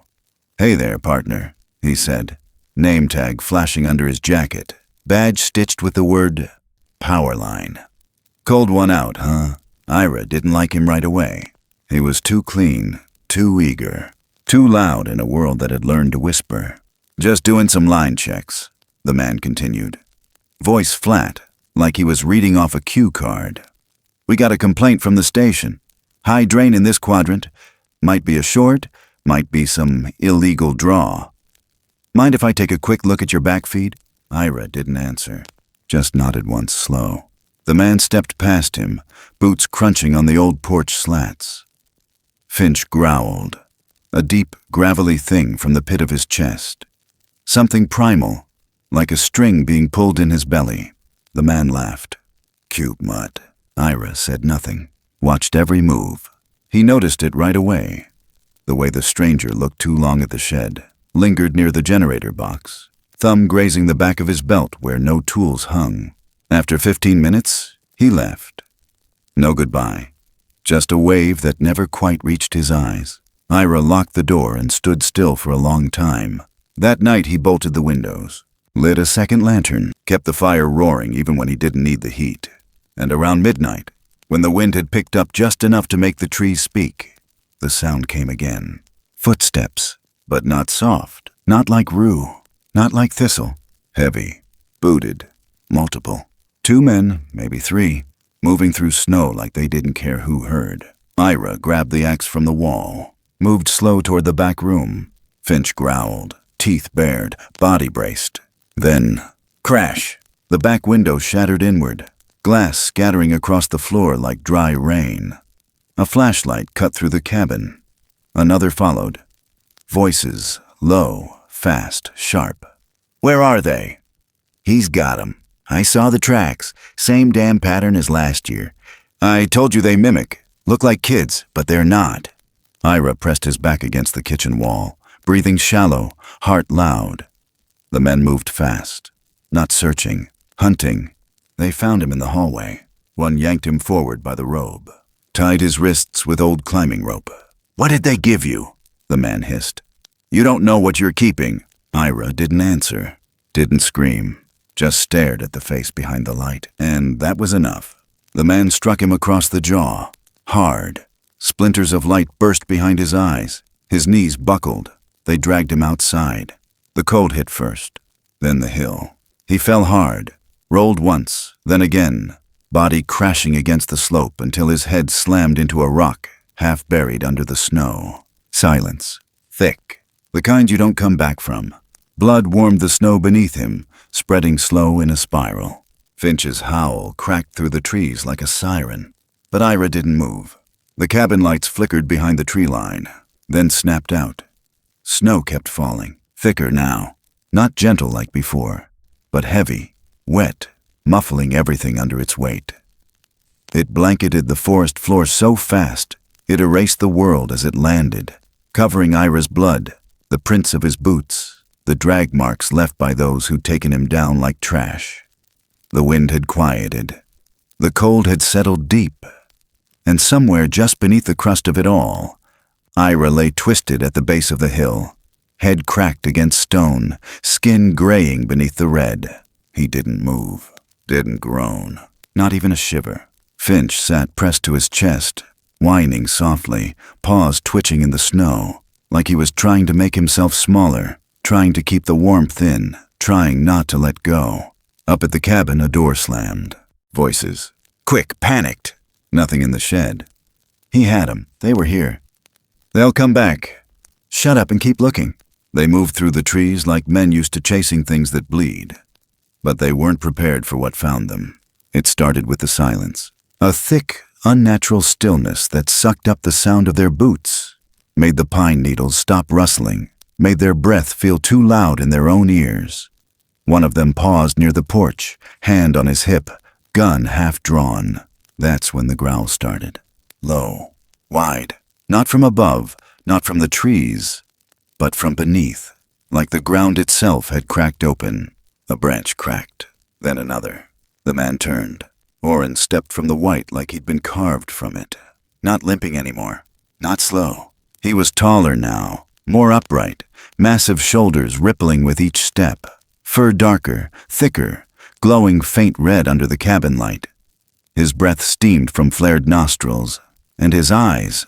"Hey there, partner," he said, name tag flashing under his jacket, badge stitched with the word Powerline. Cold one out, huh? Ira didn't like him right away. He was too clean, too eager, too loud in a world that had learned to whisper. "Just doing some line checks," the man continued. Voice flat, like he was reading off a cue card. "We got a complaint from the station. High drain in this quadrant. Might be a short, might be some illegal draw. Mind if I take a quick look at your back feed?" Ira didn't answer, just nodded once slow. The man stepped past him, boots crunching on the old porch slats. Finch growled, a deep, gravelly thing from the pit of his chest. Something primal, like a string being pulled in his belly. The man laughed. "Cute mutt." Ira said nothing, watched every move. He noticed it right away. The way the stranger looked too long at the shed, lingered near the generator box, thumb grazing the back of his belt where no tools hung. After 15 minutes, he left. No goodbye, just a wave that never quite reached his eyes. Ira locked the door and stood still for a long time. That night he bolted the windows, lit a second lantern, kept the fire roaring even when he didn't need the heat. And around midnight, when the wind had picked up just enough to make the trees speak, the sound came again. Footsteps, but not soft, not like Rue, not like Thistle. Heavy, booted, multiple. 2 men, maybe 3, moving through snow like they didn't care who heard. Ira grabbed the axe from the wall, moved slow toward the back room. Finch growled, teeth bared, body braced. Then, crash! The back window shattered inward, glass scattering across the floor like dry rain. A flashlight cut through the cabin. Another followed. Voices, low, fast, sharp. "Where are they?" "He's got 'em. I saw the tracks. Same damn pattern as last year. I told you they mimic. Look like kids, but they're not." Ira pressed his back against the kitchen wall, breathing shallow, heart loud. The men moved fast, not searching, hunting. They found him in the hallway. One yanked him forward by the robe, tied his wrists with old climbing rope. "What did they give you?" the man hissed. "You don't know what you're keeping." Ira didn't answer, didn't scream, just stared at the face behind the light, and that was enough. The man struck him across the jaw, hard. Splinters of light burst behind his eyes. His knees buckled. They dragged him outside. The cold hit first, then the hill. He fell hard, rolled once, then again, body crashing against the slope until his head slammed into a rock, half buried under the snow. Silence, thick, the kind you don't come back from. Blood warmed the snow beneath him, spreading slow in a spiral. Finch's howl cracked through the trees like a siren, but Ira didn't move. The cabin lights flickered behind the tree line, then snapped out. Snow kept falling, thicker now, not gentle like before, but heavy, wet, muffling everything under its weight. It blanketed the forest floor so fast, it erased the world as it landed, covering Ira's blood, the prints of his boots, the drag marks left by those who'd taken him down like trash. The wind had quieted. The cold had settled deep. And somewhere just beneath the crust of it all, Ira lay twisted at the base of the hill, head cracked against stone, skin graying beneath the red. He didn't move, didn't groan, not even a shiver. Finch sat pressed to his chest, whining softly, paws twitching in the snow, like he was trying to make himself smaller, trying to keep the warmth in, trying not to let go. Up at the cabin, a door slammed. Voices. Quick, panicked. Nothing in the shed. He had 'em. They were here. "They'll come back." "Shut up and keep looking." They moved through the trees like men used to chasing things that bleed. But they weren't prepared for what found them. It started with the silence. A thick, unnatural stillness that sucked up the sound of their boots, made the pine needles stop rustling, made their breath feel too loud in their own ears. One of them paused near the porch, hand on his hip, gun half drawn. That's when the growl started. Low, wide, not from above, not from the trees, but from beneath, like the ground itself had cracked open. A branch cracked, then another. The man turned. Orrin stepped from the white like he'd been carved from it. Not limping anymore, not slow. He was taller now, more upright, massive shoulders rippling with each step, fur darker, thicker, glowing faint red under the cabin light. His breath steamed from flared nostrils, and his eyes,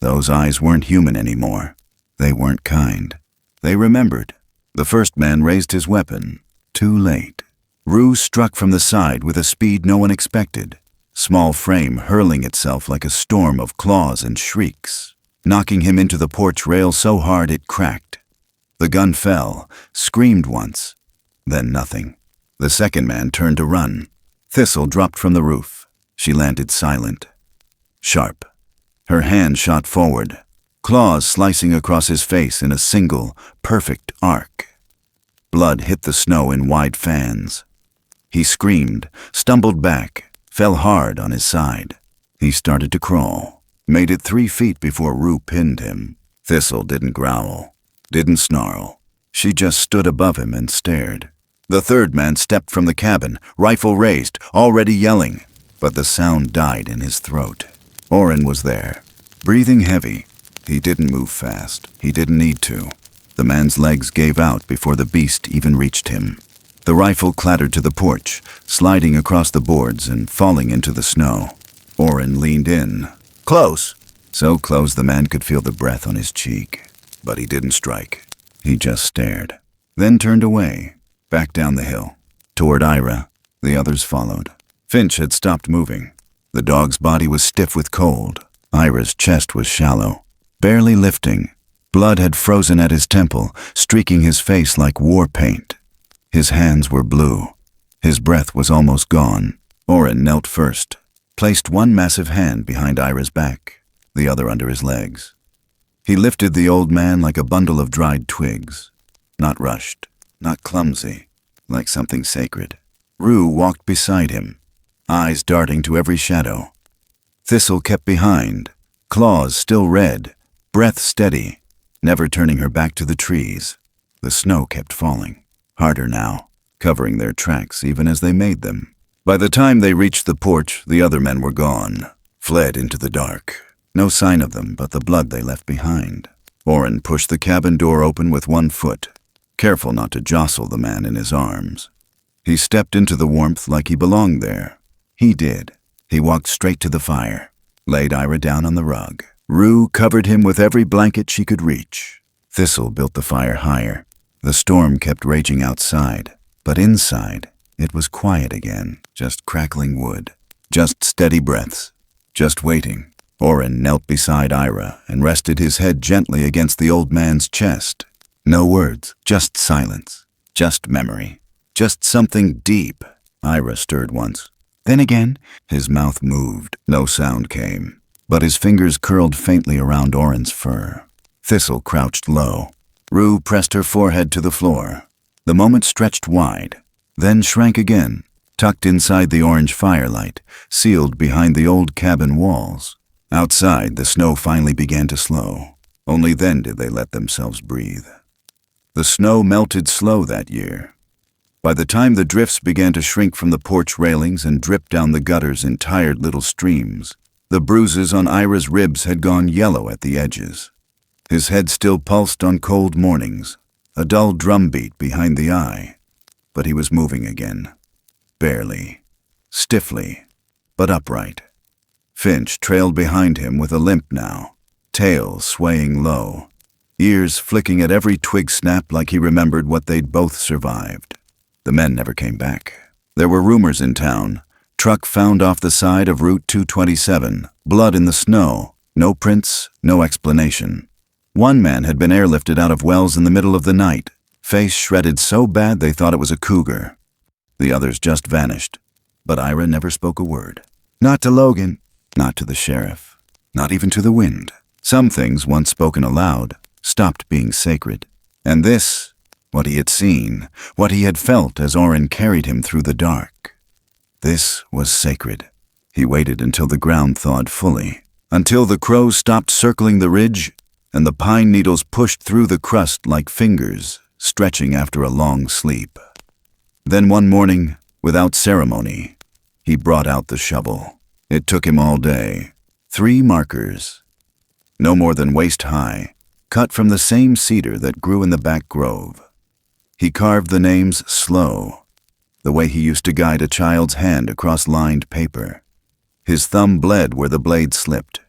those eyes weren't human anymore. They weren't kind. They remembered. The first man raised his weapon. Too late. Rue struck from the side with a speed no one expected, small frame hurling itself like a storm of claws and shrieks, knocking him into the porch rail so hard it cracked. The gun fell, screamed once, then nothing. The second man turned to run. Thistle dropped from the roof. She landed silent, sharp. Her hand shot forward, claws slicing across his face in a single, perfect arc. Blood hit the snow in wide fans. He screamed, stumbled back, fell hard on his side. He started to crawl, made it 3 feet before Rue pinned him. Thistle didn't growl, didn't snarl. She just stood above him and stared. The third man stepped from the cabin, rifle raised, already yelling, but the sound died in his throat. Orrin was there, breathing heavy. He didn't move fast. He didn't need to. The man's legs gave out before the beast even reached him. The rifle clattered to the porch, sliding across the boards and falling into the snow. Orrin leaned in. Close! So close the man could feel the breath on his cheek. But he didn't strike. He just stared. Then turned away, back down the hill. Toward Ira, the others followed. Finch had stopped moving. The dog's body was stiff with cold. Ira's chest was shallow, barely lifting. Blood had frozen at his temple, streaking his face like war paint. His hands were blue. His breath was almost gone. Orrin knelt first, placed one massive hand behind Ira's back, the other under his legs. He lifted the old man like a bundle of dried twigs. Not rushed, not clumsy, like something sacred. Rue walked beside him, eyes darting to every shadow. Thistle kept behind, claws still red, breath steady, never turning her back to the trees. The snow kept falling, harder now, covering their tracks even as they made them. By the time they reached the porch, the other men were gone, fled into the dark. No sign of them but the blood they left behind. Orrin pushed the cabin door open with one foot, careful not to jostle the man in his arms. He stepped into the warmth like he belonged there. He did. He walked straight to the fire, laid Ira down on the rug. Rue covered him with every blanket she could reach. Thistle built the fire higher. The storm kept raging outside, but inside, it was quiet again, just crackling wood, just steady breaths, just waiting. Orrin knelt beside Ira and rested his head gently against the old man's chest. No words, just silence, just memory, just something deep. Ira stirred once. Then again, his mouth moved. No sound came, but his fingers curled faintly around Orrin's fur. Thistle crouched low. Rue pressed her forehead to the floor. The moment stretched wide, then shrank again, tucked inside the orange firelight, sealed behind the old cabin walls. Outside, the snow finally began to slow. Only then did they let themselves breathe. The snow melted slow that year. By the time the drifts began to shrink from the porch railings and drip down the gutters in tired little streams, the bruises on Ira's ribs had gone yellow at the edges. His head still pulsed on cold mornings, a dull drumbeat behind the eye, but he was moving again. Barely, stiffly, but upright. Finch trailed behind him with a limp now, tail swaying low, ears flicking at every twig snap like he remembered what they'd both survived. The men never came back. There were rumors in town. Truck found off the side of Route 227, blood in the snow, no prints, no explanation. One man had been airlifted out of wells in the middle of the night, face shredded so bad they thought it was a cougar. The others just vanished, but Ira never spoke a word. Not to Logan, not to the sheriff, not even to the wind. Some things, once spoken aloud, stopped being sacred. And this, what he had seen, what he had felt as Orrin carried him through the dark, this was sacred. He waited until the ground thawed fully, until the crows stopped circling the ridge and the pine needles pushed through the crust like fingers stretching after a long sleep. Then one morning, without ceremony, he brought out the shovel. It took him all day. 3 markers, no more than waist high, cut from the same cedar that grew in the back grove. He carved the names slow, the way he used to guide a child's hand across lined paper. His thumb bled where the blade slipped,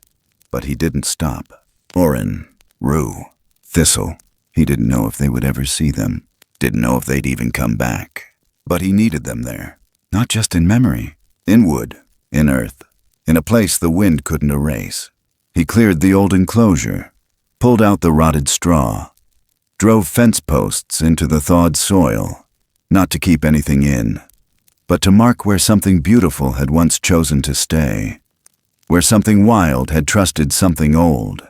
but he didn't stop. Orrin, Rue, Thistle. He didn't know if they would ever see them, didn't know if they'd even come back. But he needed them there, not just in memory, in wood, in earth, in a place the wind couldn't erase. He cleared the old enclosure, pulled out the rotted straw, drove fence posts into the thawed soil, not to keep anything in, but to mark where something beautiful had once chosen to stay, where something wild had trusted something old,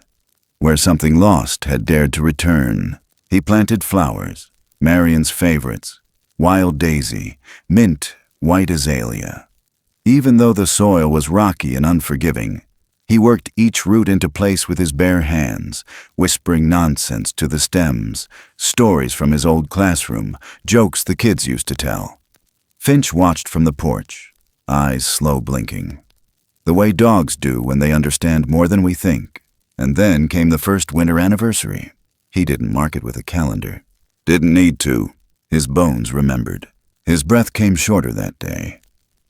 where something lost had dared to return. He planted flowers, Marion's favorites, wild daisy, mint, white azalea. Even though the soil was rocky and unforgiving, He worked each root into place with his bare hands, whispering nonsense to the stems, stories from his old classroom, jokes the kids used to tell. Finch watched from the porch, eyes slow blinking, the way dogs do when they understand more than we think. And then came the first winter anniversary. He didn't mark it with a calendar. Didn't need to. His bones remembered. His breath came shorter that day.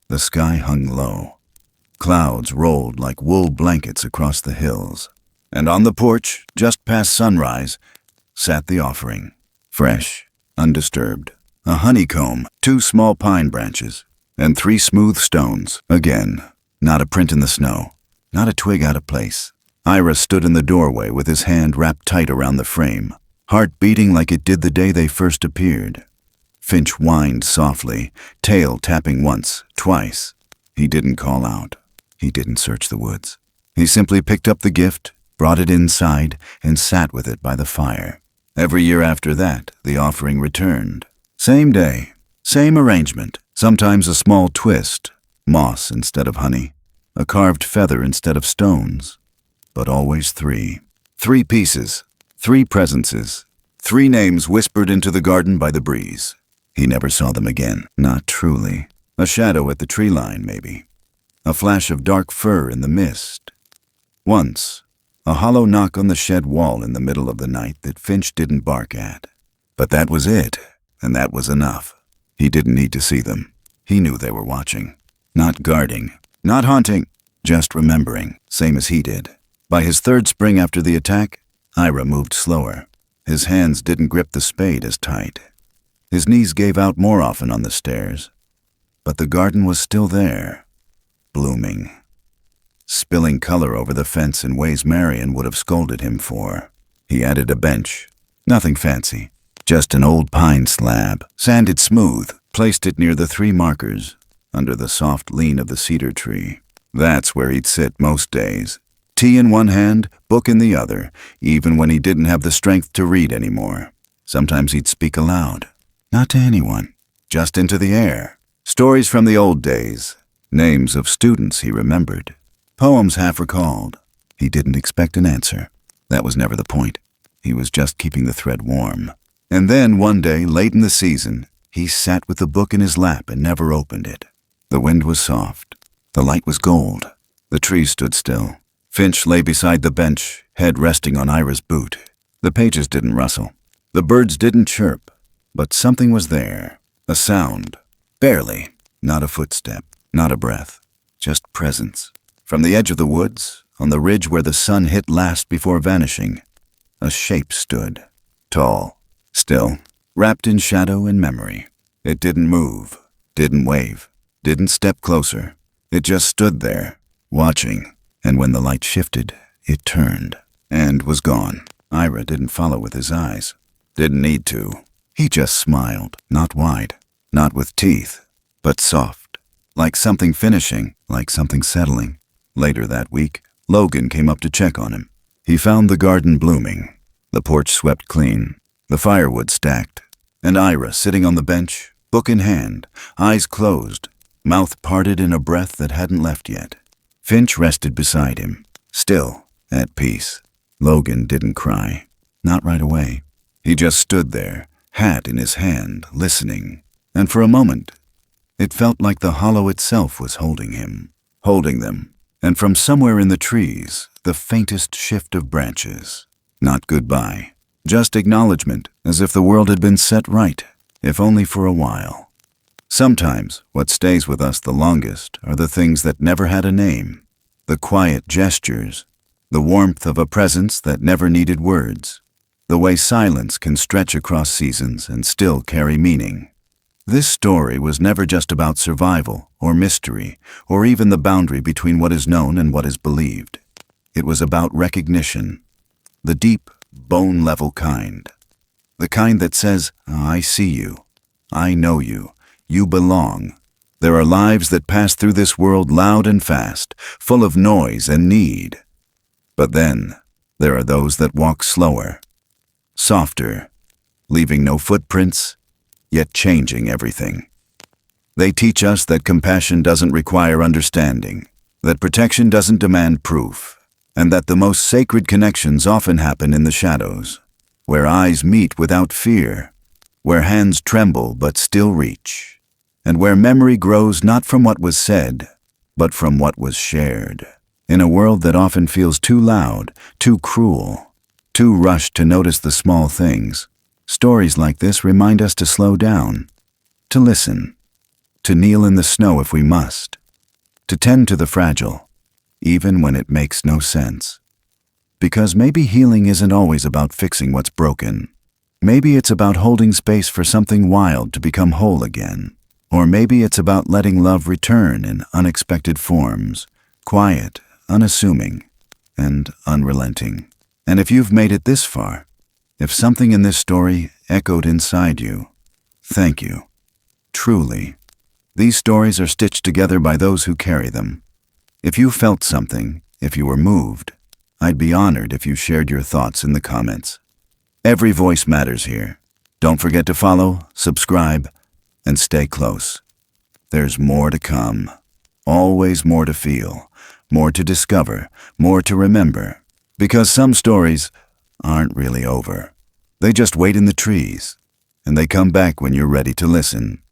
The sky hung low. Clouds rolled like wool blankets across the hills. And on the porch, just past sunrise, sat the offering. Fresh, undisturbed. A honeycomb, 2 small pine branches, and 3 smooth stones. Again, not a print in the snow, not a twig out of place. Ira stood in the doorway with his hand wrapped tight around the frame, heart beating like it did the day they first appeared. Finch whined softly, tail tapping once, twice. He didn't call out. He didn't search the woods. He simply picked up the gift, brought it inside, and sat with it by the fire. Every year after that, the offering returned. Same day, same arrangement, sometimes a small twist, moss instead of honey, a carved feather instead of stones, but always 3. 3 pieces, 3 presences, 3 names whispered into the garden by the breeze. He never saw them again, not truly. A shadow at the tree line, maybe. A flash of dark fur in the mist. Once, a hollow knock on the shed wall in the middle of the night that Finch didn't bark at. But that was it, and that was enough. He didn't need to see them. He knew they were watching. Not guarding, not haunting, just remembering, same as he did. By his 3rd spring after the attack, Ira moved slower. His hands didn't grip the spade as tight. His knees gave out more often on the stairs. But the garden was still there, blooming, spilling color over the fence in ways Marion would have scolded him for. He added a bench. Nothing fancy, just an old pine slab, sanded smooth, placed it near the 3 markers, under the soft lean of the cedar tree. That's where he'd sit most days. Tea in one hand, book in the other, even when he didn't have the strength to read anymore. Sometimes he'd speak aloud, not to anyone, just into the air. Stories from the old days, names of students he remembered, poems half recalled. He didn't expect an answer. That was never the point. He was just keeping the thread warm. And then one day, late in the season, he sat with the book in his lap and never opened it. The wind was soft. The light was gold. The trees stood still. Finch lay beside the bench, head resting on Ira's boot. The pages didn't rustle. The birds didn't chirp. But something was there. A sound. Barely. Not a footstep. Not a breath. Just presence. From the edge of the woods, on the ridge where the sun hit last before vanishing, a shape stood. Tall. Still. Wrapped in shadow and memory. It didn't move. Didn't wave. Didn't step closer. It just stood there, watching. And when the light shifted, it turned. And was gone. Ira didn't follow with his eyes. Didn't need to. He just smiled, not wide, not with teeth, but soft, like something finishing, like something settling. Later that week, Logan came up to check on him. He found the garden blooming, the porch swept clean, the firewood stacked, and Ira sitting on the bench, book in hand, eyes closed, mouth parted in a breath that hadn't left yet. Finch rested beside him, still, at peace. Logan didn't cry, not right away. He just stood there, hat in his hand, listening, and for a moment, it felt like the hollow itself was holding him, holding them, and from somewhere in the trees, the faintest shift of branches. Not goodbye, just acknowledgement, as if the world had been set right, if only for a while. Sometimes, what stays with us the longest are the things that never had a name, the quiet gestures, the warmth of a presence that never needed words, the way silence can stretch across seasons and still carry meaning. This story was never just about survival or mystery or even the boundary between what is known and what is believed. It was about recognition, the deep, bone-level kind. The kind that says, I see you, I know you, you belong. There are lives that pass through this world loud and fast, full of noise and need. But then, there are those that walk slower, softer, leaving no footprints, yet changing everything. They teach us that compassion doesn't require understanding. that protection doesn't demand proof, and that the most sacred connections often happen in the shadows, where eyes meet without fear, where hands tremble but still reach, and where memory grows not from what was said, but from what was shared. In a world that often feels too loud, too cruel, too rushed to notice the small things, stories like this remind us to slow down, to listen, to kneel in the snow if we must, to tend to the fragile, even when it makes no sense. Because maybe healing isn't always about fixing what's broken. Maybe it's about holding space for something wild to become whole again. Or maybe it's about letting love return in unexpected forms, quiet, unassuming, and unrelenting. And if you've made it this far, if something in this story echoed inside you, thank you. Truly. These stories are stitched together by those who carry them. If you felt something, if you were moved, I'd be honored if you shared your thoughts in the comments. Every voice matters here. Don't forget to follow, subscribe, and stay close. There's more to come. Always more to feel, more to discover, more to remember. Because some stories aren't really over. They just wait in the trees, and they come back when you're ready to listen.